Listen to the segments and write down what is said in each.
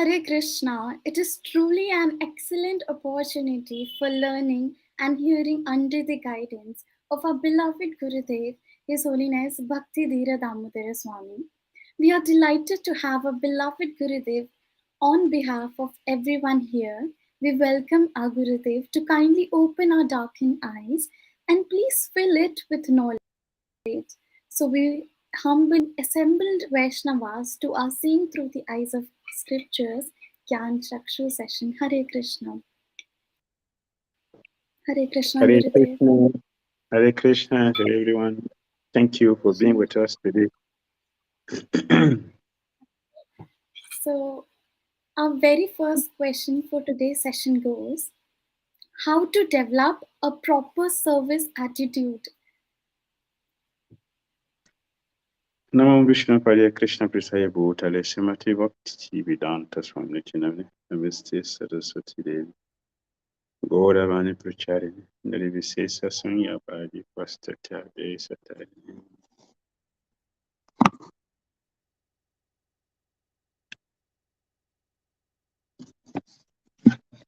Hare Krishna, it is truly an excellent opportunity for learning and hearing under the guidance of our beloved Gurudev, His Holiness Bhakti Dhira Damodara Swami. We are delighted to have our beloved Gurudev on behalf of everyone here. We welcome our Gurudev to kindly open our darkened eyes and please fill it with knowledge. So we humble assembled Vaishnavas to our seeing through the eyes of scriptures, Gyan Chakshu session. Hare Krishna. Hare Krishna, Hare Gurudev. Krishna, Hare Krishna to everyone. Thank you for being with us today. So, our very first question for today's session goes: how to develop a proper service attitude? Namo Vishnu Padaya Krishna Prasaya Bhutale Srimati Bhakti Vedanta Swami Chinamani Namaste Saraswati Devi Gauravani Pracharini Nirvisesa Sunya Bhaji Pastatya Desatari.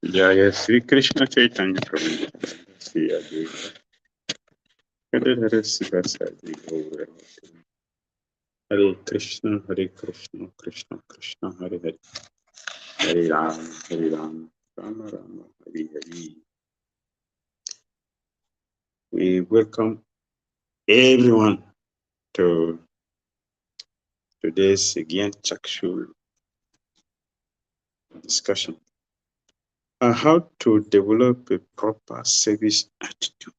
Jaya Sri Krishna Chaitanya Prabhu Sri Advaita Hare Sivasadi Gauravani Hare Krishna Krishna Krishna Hare Hare Hare Ram Rama Rama Hare Hare. We welcome everyone to today's Gyan Chakshu discussion. How to develop a proper service attitude.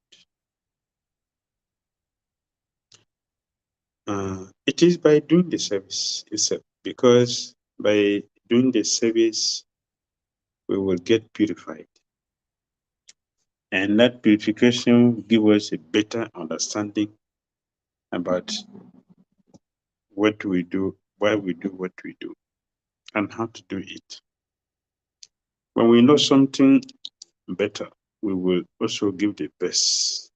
It is by doing the service itself, because by doing the service, we will get purified. And that purification will give us a better understanding about what we do, why we do what we do, and how to do it. When we know something better, we will also give the best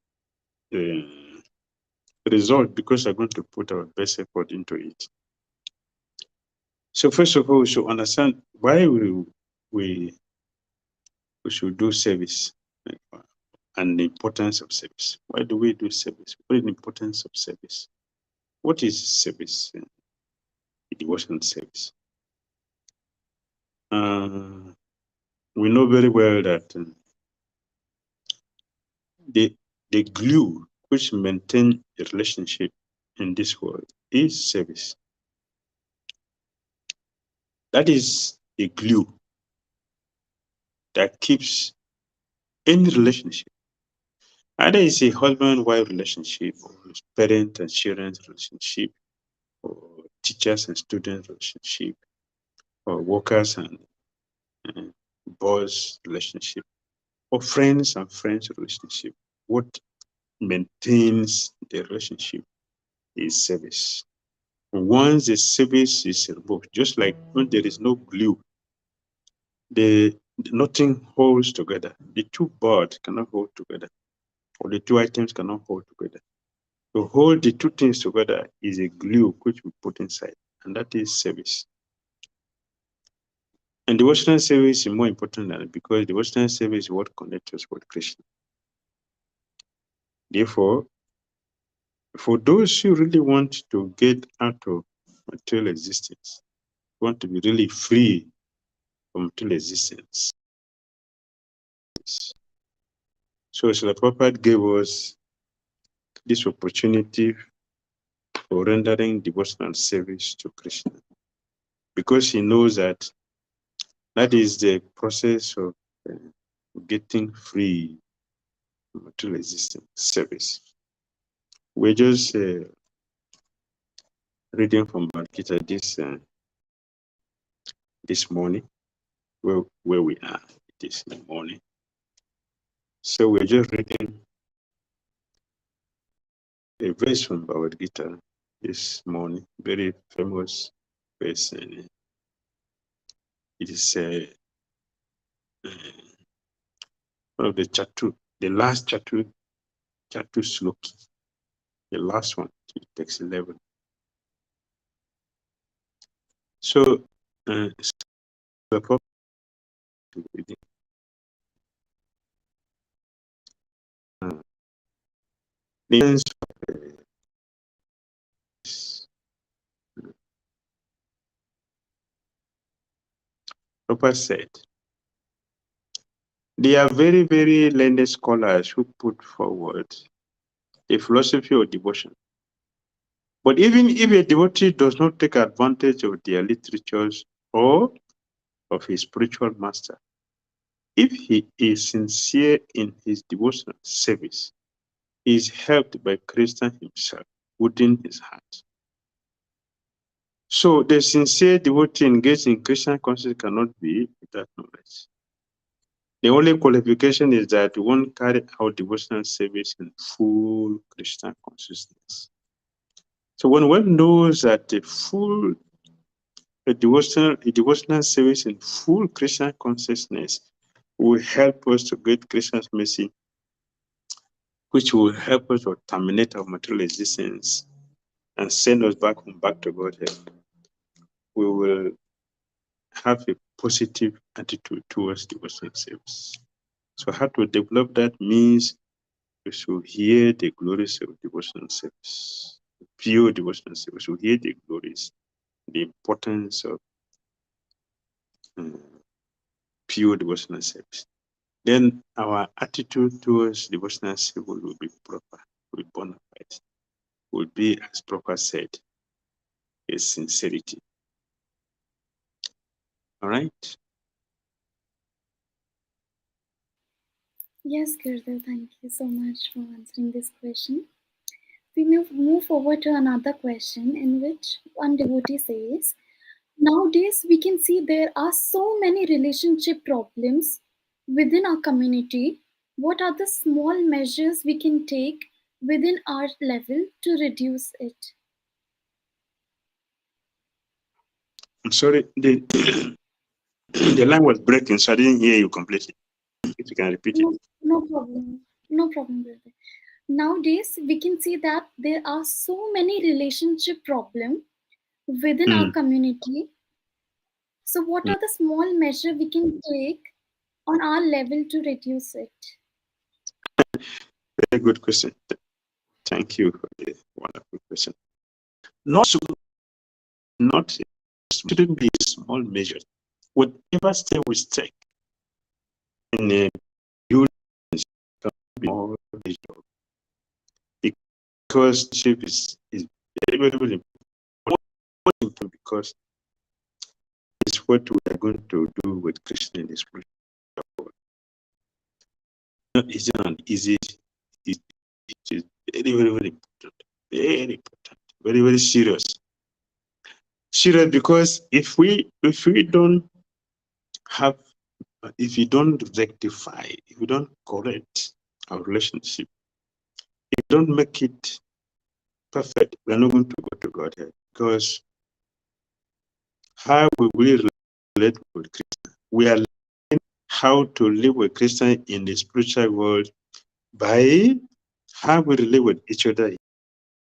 result, because we're going to put our best effort into it. So first of all, we should understand why we should do service and the importance of service. Why do we do service? What is the importance of service? What is service? Devotional service. We know very well that the glue which maintain a relationship in this world is service. That is the glue that keeps any relationship, either it's a husband-wife relationship, or parent and children relationship, or teachers and students relationship, or workers and boss relationship, or friends and friends relationship. What maintains the relationship is service. Once the service is removed, just like when there is no glue, nothing holds together. The two birds cannot hold together, or the two items cannot hold together. To hold the two things together is a glue which we put inside, and that is service. And devotional service is more important than it, because devotional service is what connects us with Krishna. Therefore, for those who really want to get out of material existence, want to be really free from material existence, so Srila Prabhupada gave us this opportunity for rendering devotional service to Krishna, because he knows that that is the process of getting free from material existence service. We're just reading from Bhagavad Gita this morning, where we are. It is in the morning. So we're just reading a verse from Bhagavad Gita this morning, very famous verse. And it is one of the chatu, the last chatu sloki, the last one, it takes 11. So the prophet the essence of Prabhupada said, there are very, very learned scholars who put forward a philosophy of devotion. But even if a devotee does not take advantage of their literatures or of his spiritual master, if he is sincere in his devotional service, he is helped by Krishna himself within his heart. So the sincere devotee engaged in Krishna consciousness cannot be without knowledge. The only qualification is that one carry out devotional service in full Krishna consciousness. So when one knows that a devotional service in full Krishna consciousness will help us to get Krishna's mercy, which will help us to terminate our material existence and send us back home, back to Godhead, we will have a positive attitude towards devotional service. So how to develop that means we should hear the glories of devotional service, pure devotional service. We should hear the glories, the importance of pure devotional service. Then our attitude towards devotional service will be proper, will be bona fide, will be, as Prabhupada said, a sincerity. All right? Yes, Gurudev, thank you so much for answering this question. We move forward to another question in which one devotee says, nowadays we can see there are so many relationship problems within our community. What are the small measures we can take within our level to reduce it? I'm sorry, the line was breaking, so I didn't hear you completely. If you can repeat it. No problem. No problem, brother. Nowadays, we can see that there are so many relationship problems within our community. So, what are the small measures we can take on our level to reduce it? Very good question. Thank you for the wonderful question. Not shouldn't be a small measure. Whatever step we take in a building can be more measurable, because shape is very, very, very important, because it's what we are going to do with Krishna in this spiritual world. It's not easy. It is very, very, very important. Very important. Very, very serious. Serious, because if we don't have, if we don't rectify, if we don't correct our relationship, if we don't make it perfect, we are not going to go to Godhead. Because how we will relate with Krishna? We are learning how to live with Krishna in the spiritual world by how we relate with each other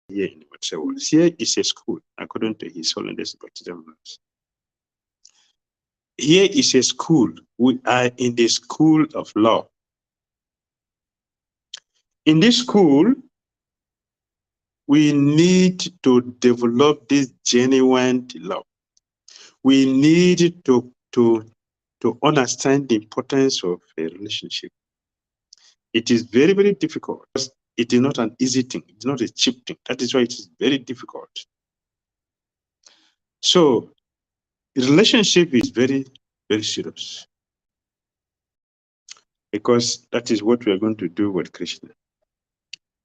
here in the material world. Here is a school, according to His Holiness Baptism. Here is a school. We are in the school of law. In this school, we need to develop this genuine love. We need to understand the importance of a relationship. It is very, very difficult. It is not an easy thing. It's not a cheap thing. That is why it is very difficult. So, relationship is very, very serious, because that is what we are going to do with Krishna.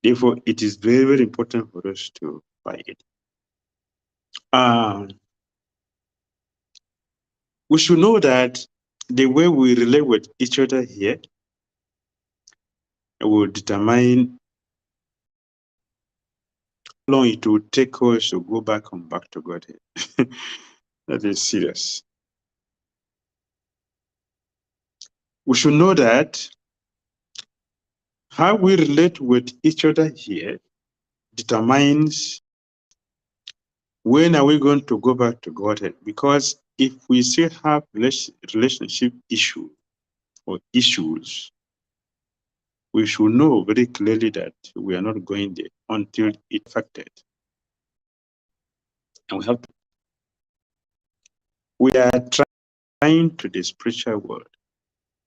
Therefore, it is very, very important for us to fight it. We should know that the way we relate with each other here will determine how long it will take us to go back and back to Godhead. That is serious. We should know that how we relate with each other here determines when are we going to go back to Godhead, because if we still have relationship issue or issues, we should know very clearly that we are not going there until it affected. And we are trying to the spiritual world,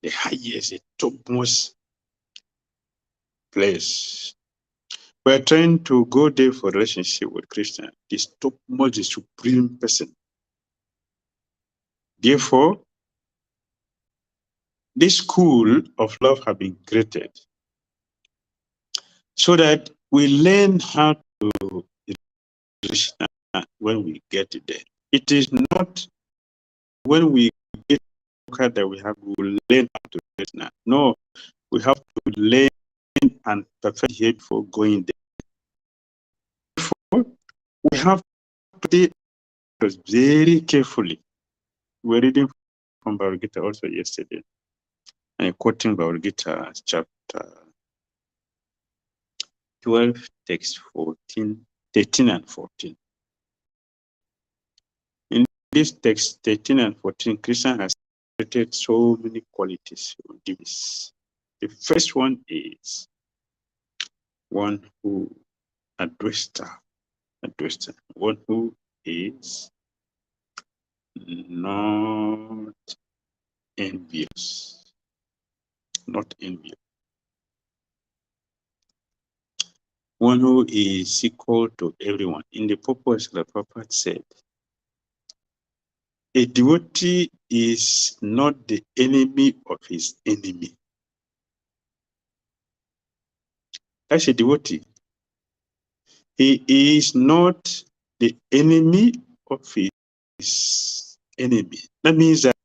the highest, the topmost place. We are trying to go there for relationship with Christian, the topmost, the supreme person. Therefore, this school of love has been created so that we learn how to Krishna when we get there. It is not when we get that we have to learn how to Krishna. No, we have to learn and perfect it for going there. Therefore, we have to take it very carefully. We're reading from Bhagavad Gita also yesterday, and quoting Bhagavad Gita chapter 12, text 14, 13 and 14. In this text 13 and 14, Krishna has created so many qualities of this. The first one is one who addressed one who is not envious, not envious. One who is equal to everyone. In the purpose, the Prophet said, a devotee is not the enemy of his enemy. That's a devotee. He is not the enemy of his enemy. That means that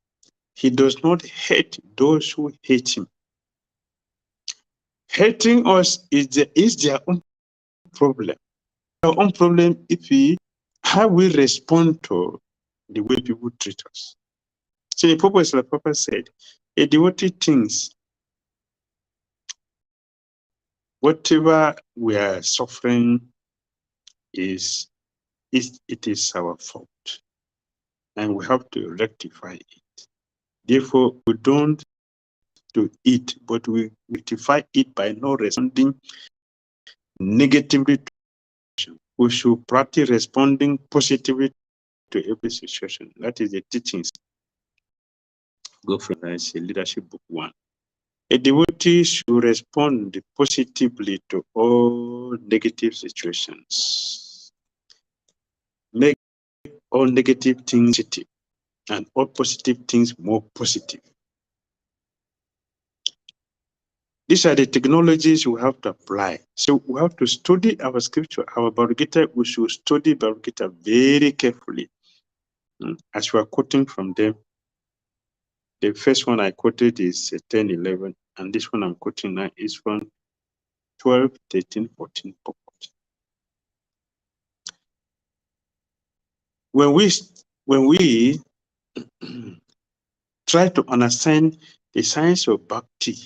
he does not hate those who hate him. Hating us is their own problem. Our own problem how we respond to the way people treat us. So the Papa said, a devotee thinks whatever we are suffering it is our fault, and we have to rectify it. Therefore, we don't do it, but we rectify it by not responding negatively to situation. We should practice responding positively to every situation. That is the teachings. Go from Leadership Book 1. A devotee should respond positively to all negative situations. Make all negative things positive and all positive things more positive. These are the technologies we have to apply. So we have to study our scripture, our Bhagavad Gita. We should study Bhagavad Gita very carefully. As we are quoting from them, the first one I quoted is 10, 11, and this one I'm quoting now is from 12, 13, 14 purport. When we try to understand the science of bhakti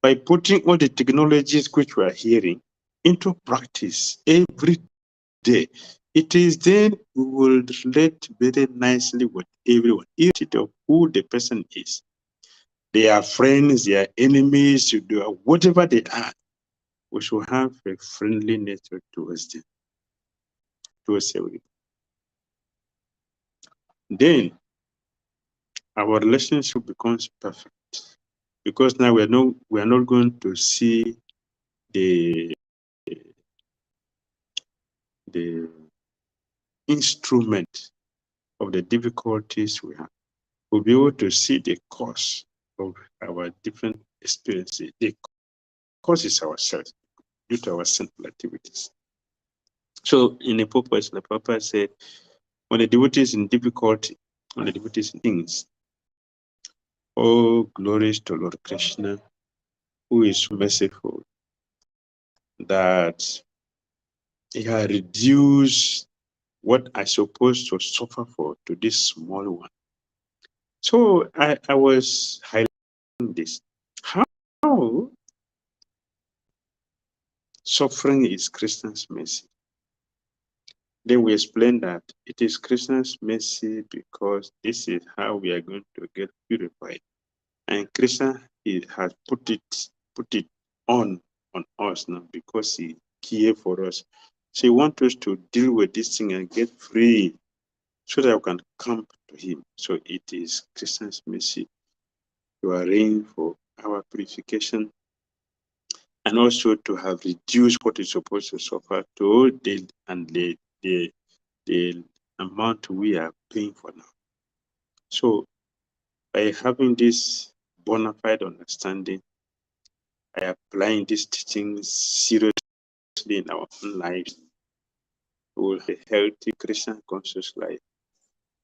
by putting all the technologies which we are hearing into practice every day, it is then we will relate very nicely with everyone, irrespective of who the person is. They are friends, they are enemies, they are whatever they are. We should have a friendly nature towards them, towards everyone. Then our relationship becomes perfect, because now we are not going to see the instrument of the difficulties we have. We'll be able to see the cause of our different experiences. The cause is ourselves due to our sinful activities. So in the purpose, the Papa said, when the devotee is in difficulty, when the devotee is in things, oh, glories to Lord Krishna, who is merciful, that he has reduced what I supposed to suffer for to this small one. So I was highlighting this. How suffering is Krishna's mercy. Then we explain that it is Krishna's mercy because this is how we are going to get purified. And Krishna, he has put it on us now because he cared for us. So he wants us to deal with this thing and get free so that we can come to him. So it is Krishna's mercy to arrange for our purification and also to have reduced what is supposed to suffer to the amount we are paying for now. So by having this bona fide understanding, by applying these teachings seriously in our own lives, we will have a healthy Christian conscious life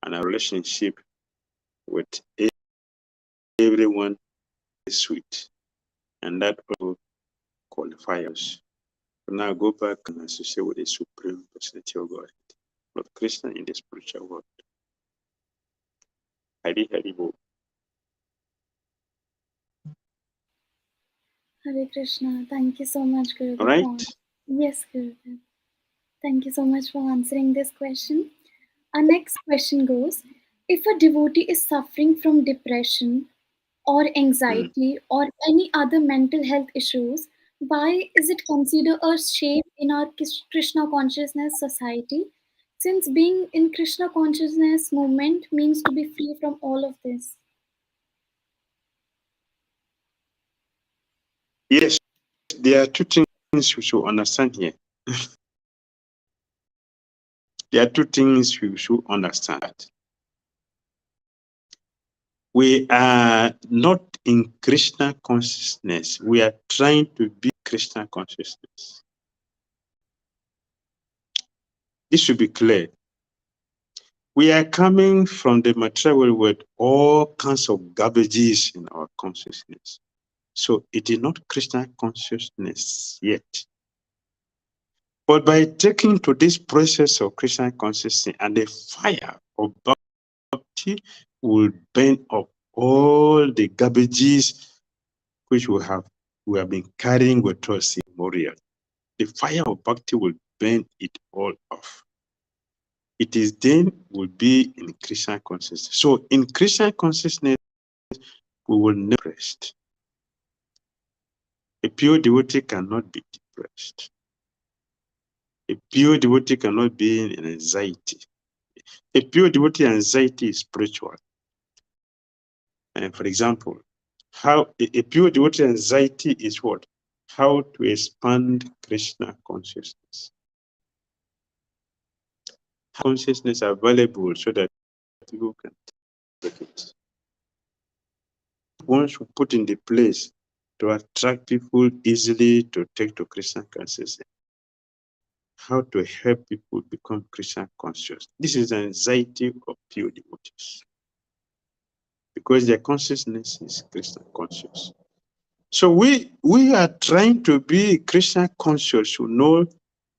and a relationship with everyone is sweet. And that will qualify us. Now go back and associate with the Supreme Personality of God, not Christian in the spiritual world. Hari Hari Bo. Hare Krishna. Thank you so much, All Gurudev. right. Yes, Gurudev. Thank you so much for answering this question. Our next question goes, if a devotee is suffering from depression or anxiety or any other mental health issues, why is it considered a shame in our Krishna consciousness society? Since being in Krishna consciousness movement means to be free from all of this. Yes, there are two things we should understand here. There are two things we should understand. We are not in Krishna consciousness. We are trying to be Krishna consciousness. This should be clear. We are coming from the material world with all kinds of garbages in our consciousness. So it is not Krishna consciousness yet. But by taking to this process of Krishna consciousness and the fire of bhakti will burn up all the garbages which we have been carrying with us in Moria. The fire of bhakti will burn it all off. It is then will be in Krishna consciousness. So in Krishna consciousness, we will never rest. A pure devotee cannot be depressed. A pure devotee cannot be in anxiety. A pure devotee anxiety is spiritual. And for example, how a pure devotee anxiety is what? How to expand Krishna consciousness. Consciousness available so that people can take it. Once we put in the place to attract people easily to take to Krishna consciousness, how to help people become Krishna conscious. This is anxiety of pure devotees because their consciousness is Krishna conscious. So we are trying to be Krishna conscious to know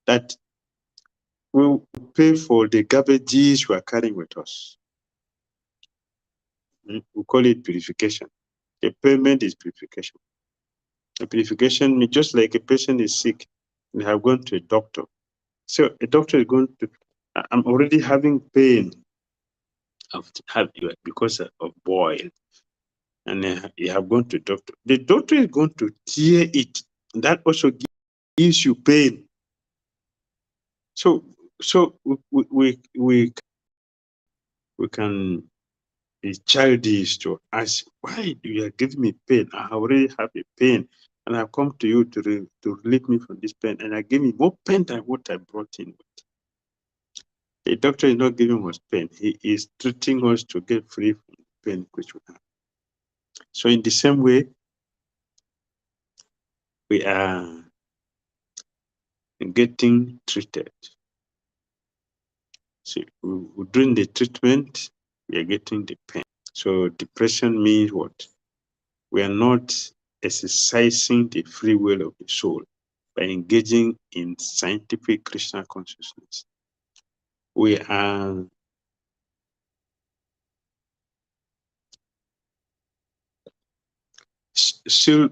that we will pay for the garbages we are carrying with us. We call it purification. The payment is purification. The purification means just like a patient is sick and have gone to a doctor. So a doctor is going to, I'm already having pain because of boil, and you have gone to doctor. The doctor is going to tear it. That also gives you pain. So we can be childish to ask, why do you give me pain? I already have a pain, and I've come to you to relieve me from this pain, and I give me more pain than what I brought in with. The doctor is not giving us pain. He is treating us to get free from the pain which we have. So in the same way, we are getting treated. So during the treatment, we are getting the pain. So depression means what? We are not exercising the free will of the soul by engaging in scientific Krishna consciousness. We are still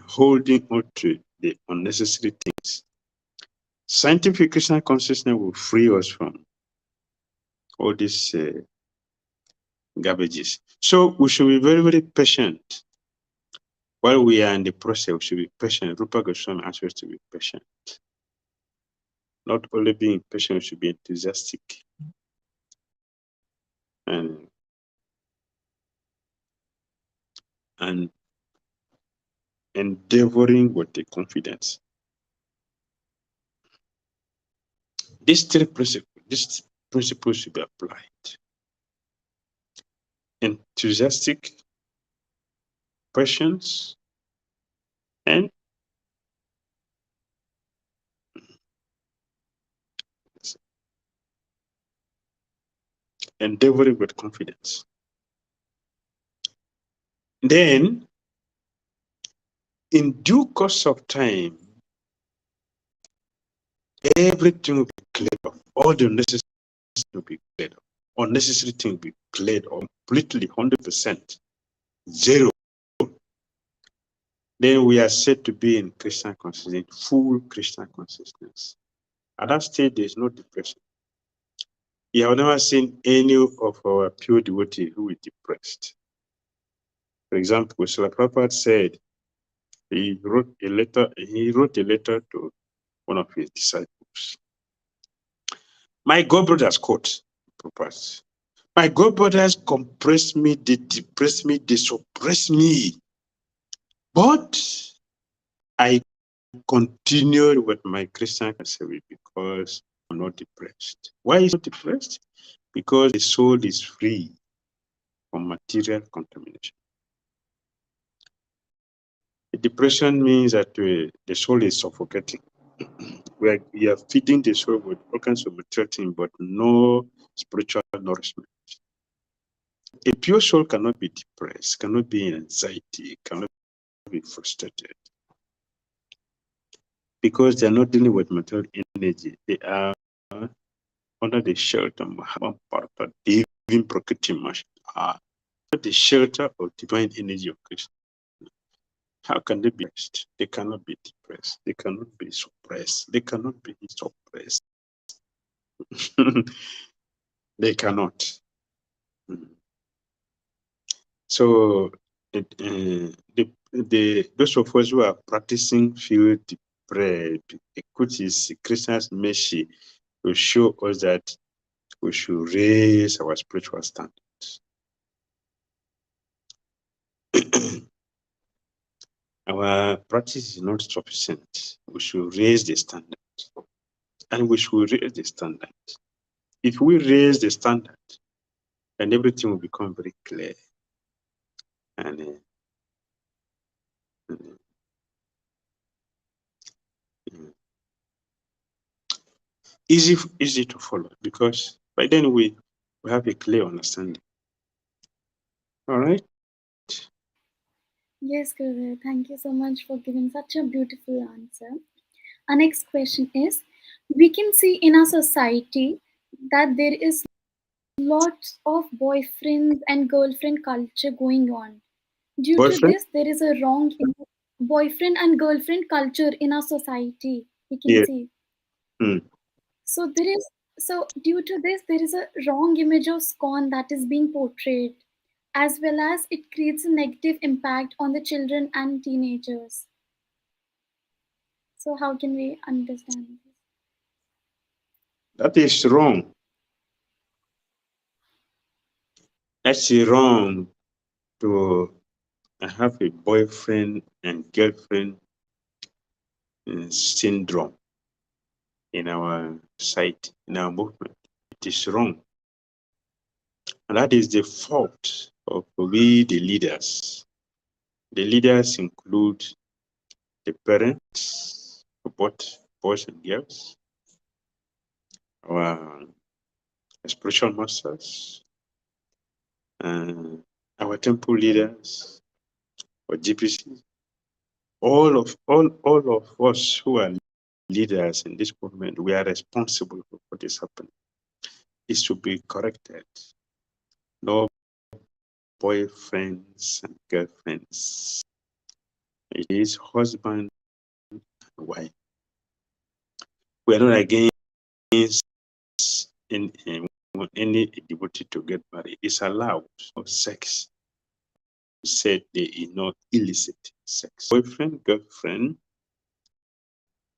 holding on to the unnecessary things. Scientific Christian consciousness will free us from all these garbages. So we should be very, very patient. While we are in the process, we should be patient. Rupa Goswami asks us to be patient. Not only being patient, we should be enthusiastic and endeavoring with the confidence. These principles should be applied. Enthusiastic, patience, and endeavoring with confidence. Then, in due course of time, everything will be cleared off. All the necessary will be cleared off. Unnecessary things will be cleared off completely, 100%, zero. Then we are said to be in Christian consciousness, full Christian consciousness. At that stage, there is no depression. You have never seen any of our pure devotees who is depressed. For example, Srila Prabhupada said he wrote a letter to one of his disciples. My godbrothers, quote Prabhupada, my godbrothers compress me, they depress me, they suppress me. But I continued with my Christian service because I'm not depressed. Why is not depressed? Because the soul is free from material contamination. The depression means that the soul is suffocating. We are feeding the soul with all kinds of material things, but no spiritual nourishment. A pure soul cannot be depressed, cannot be in anxiety, cannot be frustrated, because they are not dealing with material energy. They are under the shelter of Mahabharata, Devim Prakriti Mash, under the shelter of divine energy of Krishna. How can they be depressed? They cannot be depressed. They cannot be suppressed. They cannot be suppressed. They cannot. So those of us who are practicing feel depressed, which is Krishna's mercy, will show us that we should raise our spiritual standards. Our practice is not sufficient. We should raise the standard. And we should raise the standard. If we raise the standard, then everything will become very clear. And easy to follow, because by then we have a clear understanding. All right. Yes, Gurudev, thank you so much for giving such a beautiful answer. Our next question is, we can see in our society that there is lots of boyfriend and girlfriend culture going on. Due to Boyfriend? this, there is a wrong boyfriend and girlfriend culture in our society. We can Yeah. see. Hmm. So due to this, there is a wrong image of scorn that is being portrayed, as well as it creates a negative impact on the children and teenagers. So how can we understand this? That is wrong. That's wrong to have a boyfriend and girlfriend syndrome in our society, in our movement. It is wrong. And that is the fault of we, the leaders. The leaders include the parents, both boys and girls, our spiritual masters, our temple leaders, or GPC. All of us who are leaders in this movement, we are responsible for what is happening. It should be corrected. No boyfriends and girlfriends. It is husband and wife. We are not against any devotee to get married. It's allowed. No sex. Said there is no illicit sex. Boyfriend, girlfriend,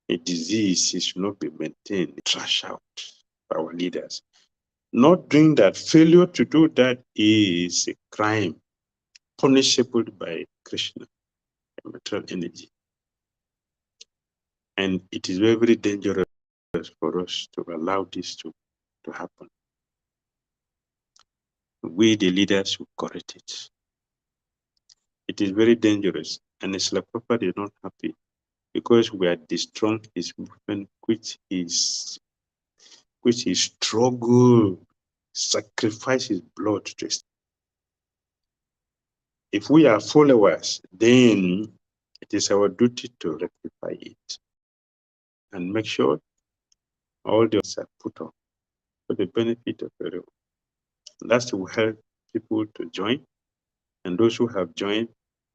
a disease should not be maintained. Trash out by our leaders. Not doing that, failure to do that is a crime punishable by Krishna, material energy. And it is very, very dangerous for us to allow this to happen. We, the leaders, should correct it. It is very dangerous, and Isla Prabhupada is not happy because we are destroying his movement, which is struggle, sacrifice his blood to. If we are followers, then it is our duty to rectify it and make sure all the are put on for the benefit of everyone. That will help people to join, and those who have joined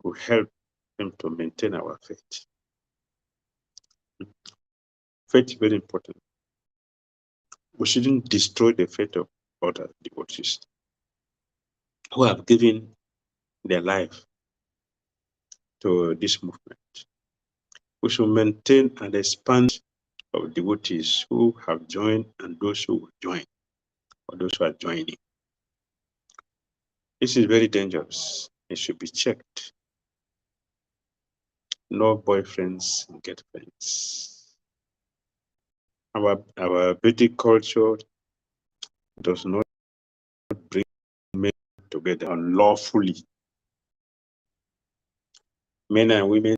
will help them to maintain our faith. Faith is very important. We shouldn't destroy the faith of other devotees who have given their life to this movement. We should maintain and expand of devotees who have joined and those who will join, or those who are joining. This is very dangerous. It should be checked. No boyfriends and girlfriends. Our Vedic culture does not bring men together unlawfully. Men and women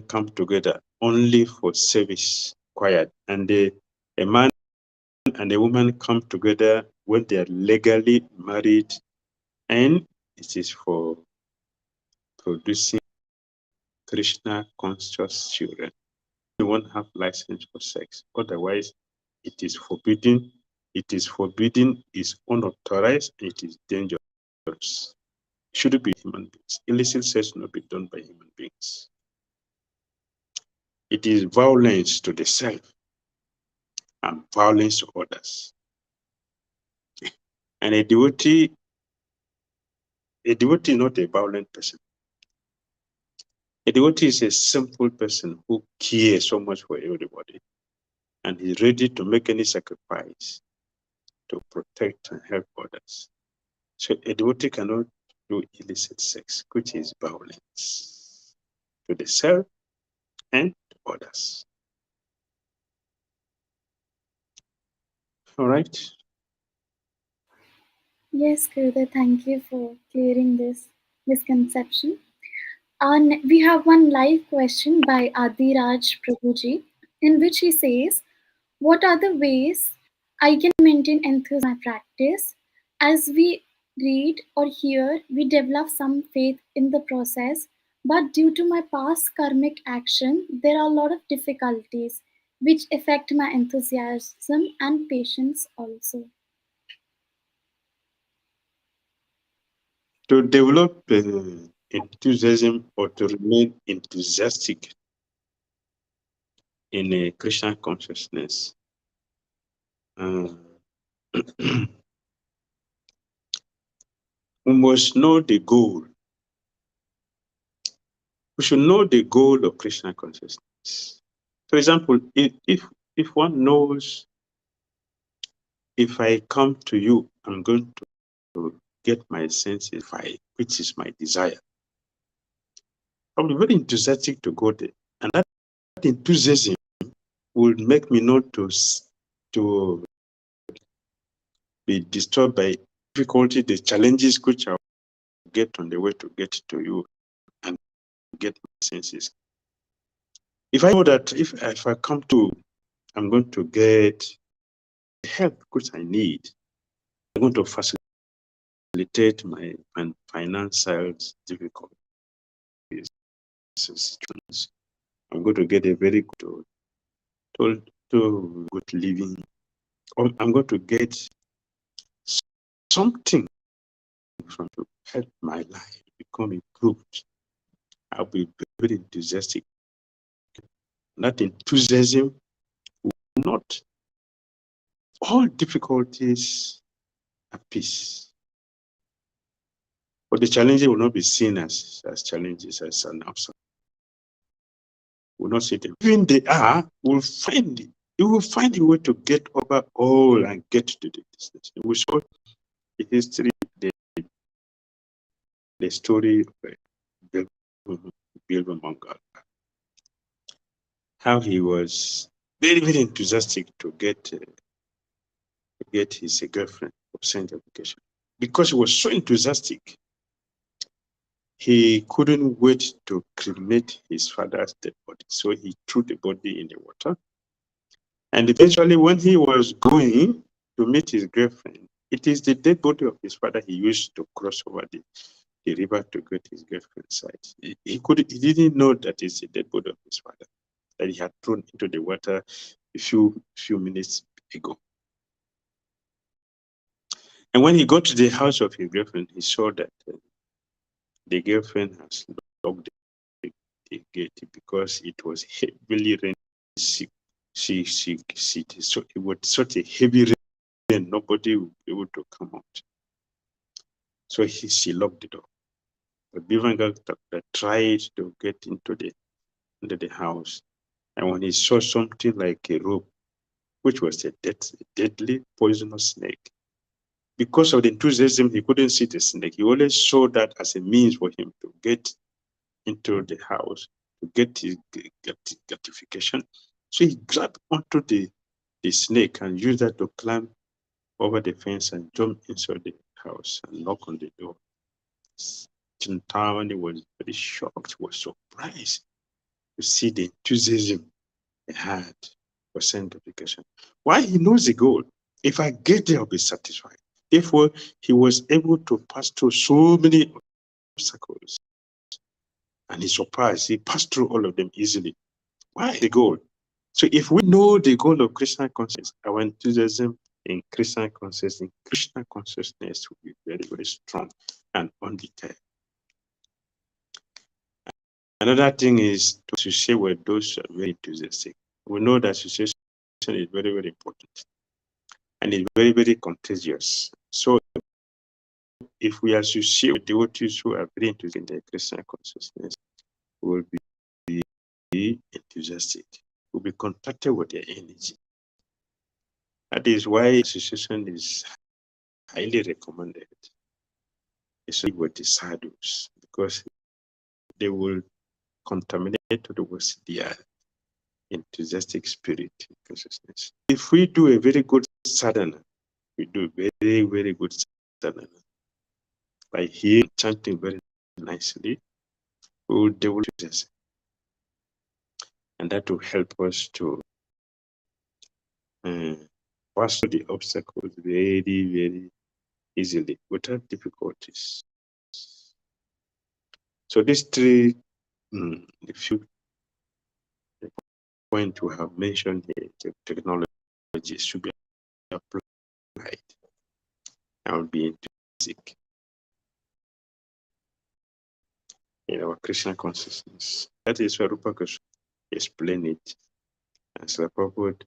come together only for service required, and a man and a woman come together when they are legally married, and it is for producing Krishna conscious children. You won't have license for sex. Otherwise, it is forbidden. It is forbidden, is unauthorized, and it is dangerous. It shouldn't be human beings. Illicit sex should not be done by human beings. It is violence to the self and violence to others. And a devotee is not a violent person. A devotee is a simple person who cares so much for everybody and is ready to make any sacrifice to protect and help others. So a devotee cannot do illicit sex, which is violence to the self and to others. All right. Yes, Gurudev, thank you for clearing this misconception. We have one live question by Adiraj Prabhuji, in which he says, what are the ways I can maintain enthusiasm in my practice? As we read or hear, we develop some faith in the process, but due to my past karmic action, there are a lot of difficulties which affect my enthusiasm and patience also. To develop enthusiasm or to remain enthusiastic in a Krishna consciousness, we must know the goal. We should know the goal of Krishna consciousness. For example, if one knows, if I come to you, I'm going to get my senses right, which is my desire. I'll be very enthusiastic to go there. And that enthusiasm will make me not to be disturbed by difficulty, the challenges which I'll get on the way to get to you and get my senses. If I know that if I come to, I'm going to get help which I need, I'm going to facilitate my financial difficulties, situations. I'm going to get a very good to good living. I'm going to get something from to help my life become improved. I'll be very enthusiastic. That enthusiasm not all difficulties are peace. But the challenges will not be seen as challenges, as an obstacle. Will not see them. Even they are, will find it. You will find a way to get over all and get to the destination. We saw the history, the story of Bilbo Mongal, how he was very, very enthusiastic to get his girlfriend of Saint Application. Because he was so enthusiastic, he couldn't wait to cremate his father's dead body. So he threw the body in the water. And eventually, when he was going to meet his girlfriend, it is the dead body of his father he used to cross over the river to go to his girlfriend's side. He didn't know that it's the dead body of his father that he had thrown into the water a few minutes ago. And when he got to the house of his girlfriend, he saw that the girlfriend has locked the gate because it was heavily raining. So it was such a heavy rain, nobody would be able to come out. So she locked the door. But Bivangal tried to get into the house, and when he saw something like a rope, which was a deadly poisonous snake, because of the enthusiasm, he couldn't see the snake. He always saw that as a means for him to get into the house, to get his gratification. So he grabbed onto the snake and used that to climb over the fence and jump inside the house and knock on the door. Chintamani was very shocked, was surprised to see the enthusiasm he had for sanctification. Why? He knows the goal. If I get there, I'll be satisfied. Therefore, he was able to pass through so many obstacles. And he's surprised. He passed through all of them easily. Why? The goal. So if we know the goal of Krishna consciousness, our enthusiasm in Krishna consciousness will be very, very strong and undeterred. Another thing is to associate with those who are very enthusiastic. We know that association is very, very important and it's very, very contagious. So if we associate with devotees who are very enthusiastic in their Krishna consciousness, we will be enthusiastic. We'll be contacted with their energy. That is why association is highly recommended, especially with the sadhus, because they will contaminate towards their enthusiastic spirit and consciousness. If we do a very good sadhana, we do very, very good sadhana, by hearing, chanting very nicely, they will do this. And that will help us to pass through the obstacles very, very easily without difficulties. So these three, the few points we have mentioned here, the technology should be applied and be intrinsic in our Krishna consciousness. That is where Rupa Goswami explained it as a purport,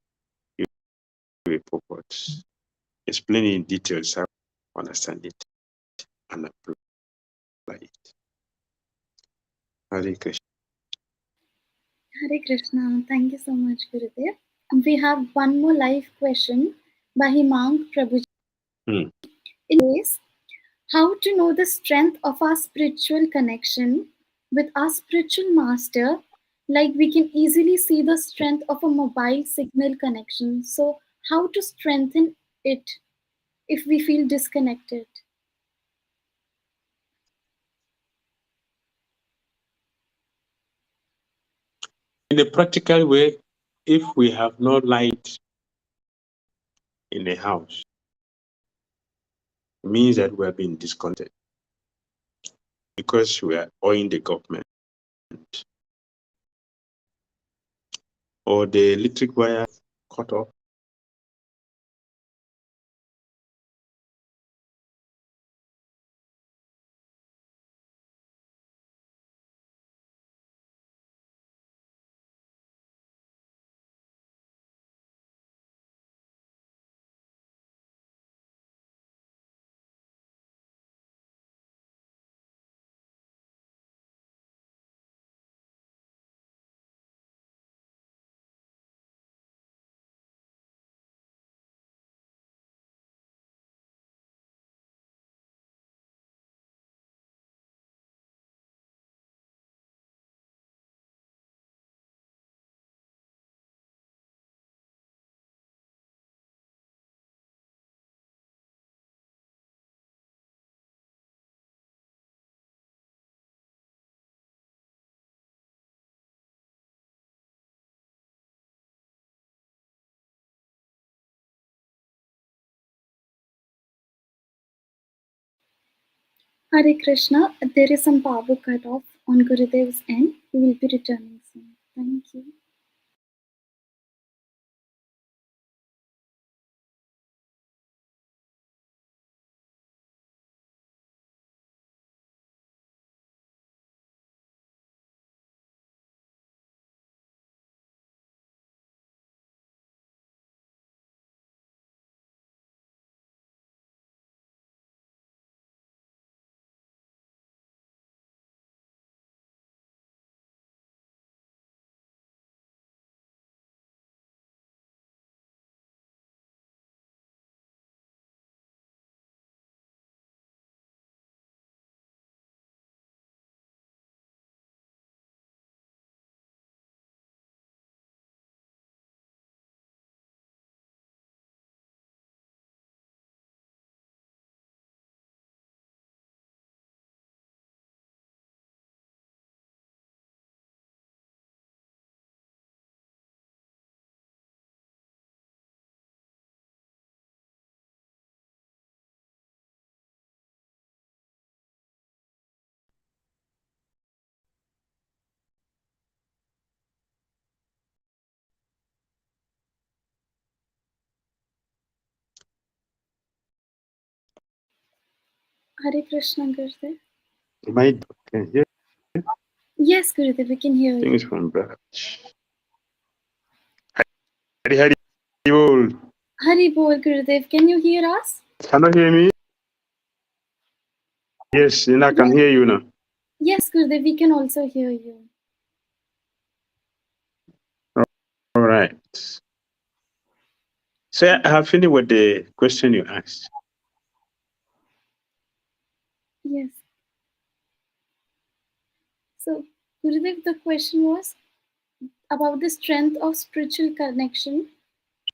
explain in details how to understand it and apply it. Hare Krishna. Hare Krishna. Thank you so much, Gurudev. We have one more live question by Himang Prabhuji. It is, how to know the strength of our spiritual connection with our spiritual master? Like we can easily see the strength of a mobile signal connection. So, how to strengthen it if we feel disconnected? In a practical way, if we have no light in the house, it means that we are being disconnected because we are owing the government or the electric wire cut off. Hare Krishna, there is some power cut off on Gurudev's end. We will be returning soon. Thank you. Hare Krishna, Gurudev. My can hear Yes, Gurudev, we can hear things you. from Braj. Hari Hari Bol. Hari Bol, Gurudev. Can you hear us? Can you hear me? Yes, and I can Yes, hear you now. yes, Gurudev, we can also hear you. All right. So I have finished with the question you asked. Yes. So, Gurudev, the question was about the strength of spiritual connection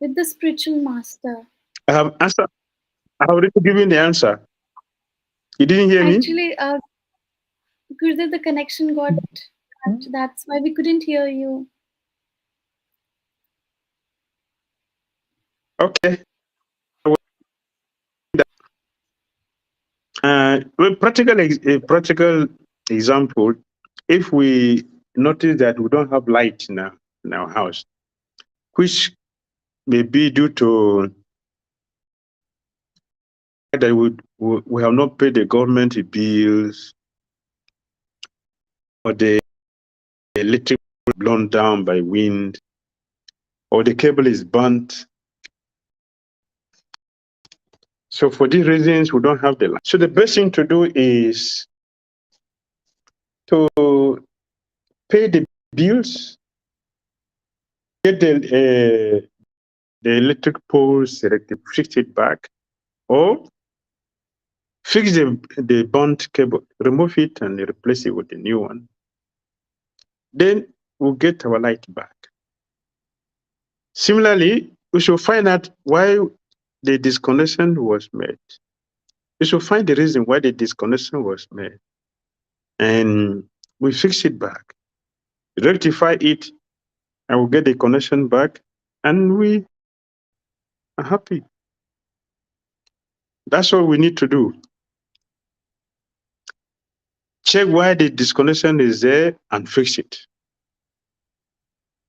with the spiritual master. I have answered. I have already given the answer. You didn't hear me? Actually, Gurudev, the connection got cut. That's why we couldn't hear you. Okay. Well, a practical example. If we notice that we don't have light in our house, which may be due to that we have not paid the government bills or the electric blown down by wind or the cable is burnt. So for these reasons, we don't have the light. So the best thing to do is to pay the bills, get the electric poles, fix it back, or fix the burnt cable, remove it and replace it with a new one. Then we'll get our light back. Similarly, we should find out why the disconnection was made. We should find the reason why the disconnection was made. And we fix it back, rectify it, and we'll get the connection back, and we are happy. That's all we need to do. Check why the disconnection is there and fix it.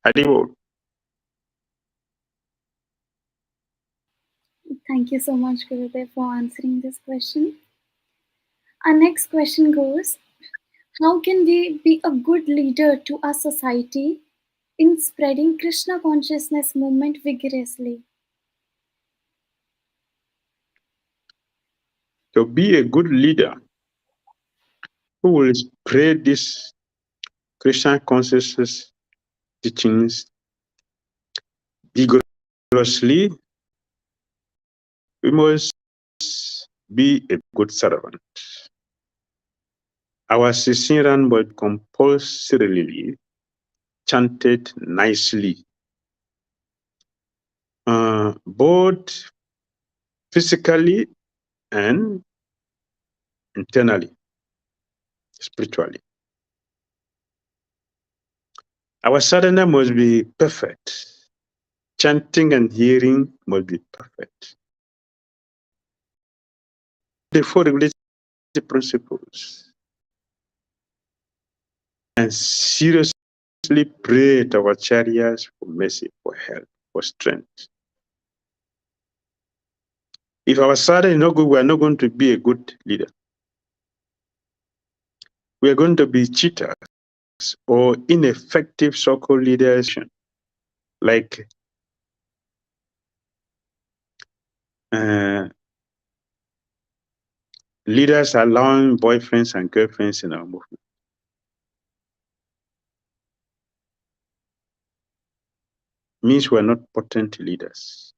Adiwo. Thank you so much, Gurudev, for answering this question. Our next question goes: how can we be a good leader to our society in spreading Krishna consciousness movement vigorously? To be a good leader who will spread this Christian consciousness teachings vigorously, we must be a good servant. Our Sisiran word compulsorily chanted nicely, both physically and internally, spiritually. Our sadhana must be perfect. Chanting and hearing must be perfect. The four regulations the principles and seriously pray to our chariots for mercy, for help, for strength. If our father is not good, we are not going to be a good leader. We are going to be cheaters or ineffective so-called leaders, like leaders allowing boyfriends and girlfriends in our movement. Means we are not potent leaders.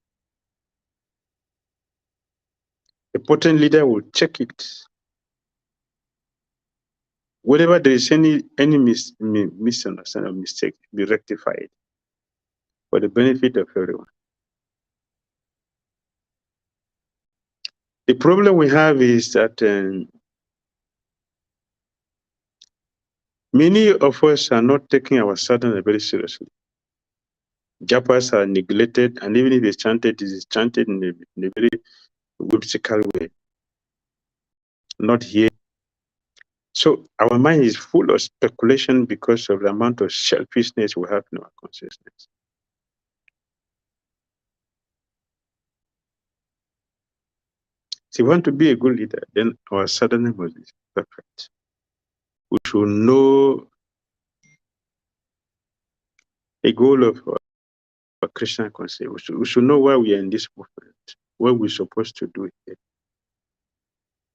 A potent leader will check it. Whenever there is any misunderstanding or mistake, be rectified for the benefit of everyone. The problem we have is that many of us are not taking our sadhana very seriously. Japas are neglected, and even if it's chanted, it is chanted in a very whimsical way, not here. So our mind is full of speculation because of the amount of selfishness we have in our consciousness. If you want to be a good leader, then our sadhana must be perfect. We should know a goal of our Krishna concept. We should know why we are in this movement, what we're supposed to do here,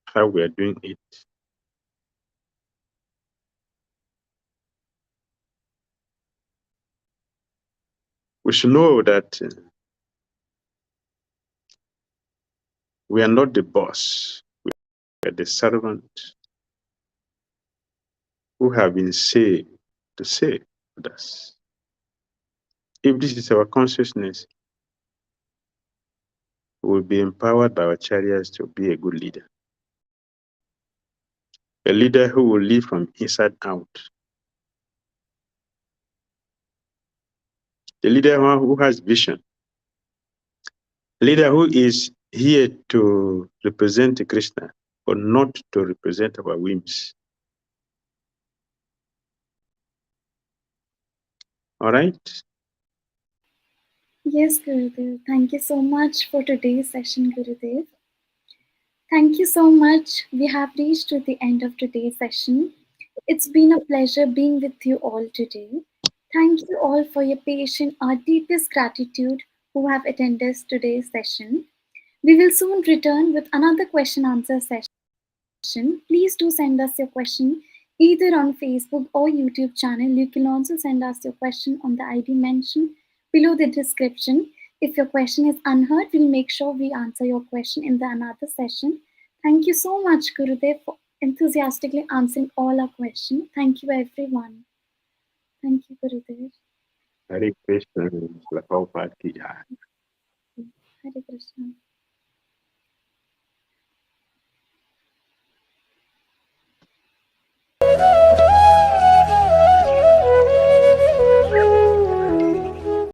how we are doing it. We should know that we are not the boss, we are the servant who have been saved to save others. If this is our consciousness, we will be empowered by our chariots to be a good leader. A leader who will live from inside out. A leader who has vision. A leader who is here to represent Krishna, but not to represent our whims. All right? Yes, Gurudev. Thank you so much for today's session, Gurudev. Thank you so much. We have reached to the end of today's session. It's been a pleasure being with you all today. Thank you all for your patience, our deepest gratitude who have attended today's session. We will soon return with another question answer session. Please do send us your question either on Facebook or YouTube channel. You can also send us your question on the ID mentioned below the description. If your question is unheard, we'll make sure we answer your question in the another session. Thank you so much, Gurudev, for enthusiastically answering all our questions. Thank you, everyone. Thank you, Gurudev. Hare Krishna. Hare Krishna.